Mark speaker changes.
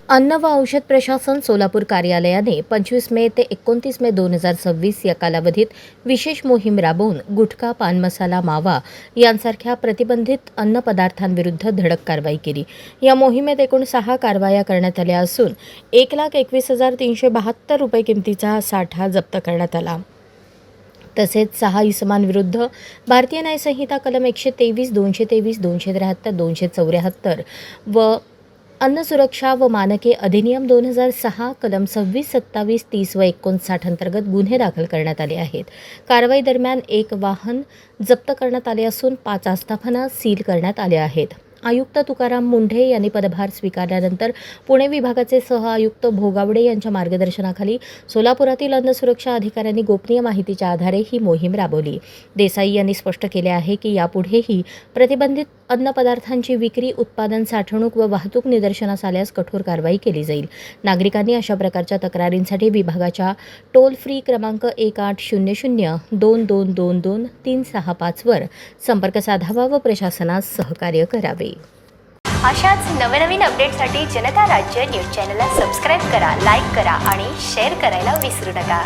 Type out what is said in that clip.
Speaker 1: अन्न व औषध प्रशासन सोलापूर कार्यालयाने 25 मे ते 29 मे 2026 या कालावधीत विशेष मोहीम राबवून गुटखा, पान मसाला, मावा यांसारख्या प्रतिबंधित अन्न पदार्थांविरुद्ध धडक कारवाई केली। या मोहिमेत एकूण 6 कारवाया करण्यात आल्या असून 1,21,372 रुपये किमतीचा साठा जप्त करण्यात आला। तसेच 6 इसमांविरुद्ध भारतीय न्याय संहिता कलम 123, 223, 273, 274 व अन्न सुरक्षा व मानके अधिनियम 2006 कलम 26, 27, 30 व 59 अंतर्गत गुन्हे दाखल करण्यात आले आहेत। कारवाई दरम्यान एक वाहन जप्त करण्यात आले असून 5 आस्थापना सील करण्यात आल्या आहेत। आयुक्त तुकाराम मुंढे यांनी पदभार स्वीकारल्यानंतर पुणे विभागाचे सह आयुक्त भोगावडे यांच्या मार्गदर्शनाखाली सोलापुरातील अन्न सुरक्षा अधिकाऱ्यांनी गोपनीय माहितीच्या आधारे ही मोहीम राबवली। देसाई यांनी स्पष्ट केले आहे की यापुढेही प्रतिबंधित अन्न पदार्थांची विक्री, उत्पादन, साठवणूक व वाहतूक निदर्शनास आल्यास कठोर कारवाई केली जाईल। नागरिकांनी अशा प्रकारच्या तक्रारींसाठी विभागाच्या टोल फ्री क्रमांक 1800-2222-365 वर संपर्क साधावा व प्रशासनास सहकार्य करावे।
Speaker 2: अशाच नवनवीन अपडेटसाठी जनता राज्य न्यूज चॅनलला सबस्क्राईब करा, लाईक करा आणि शेअर करायला विसरू नका।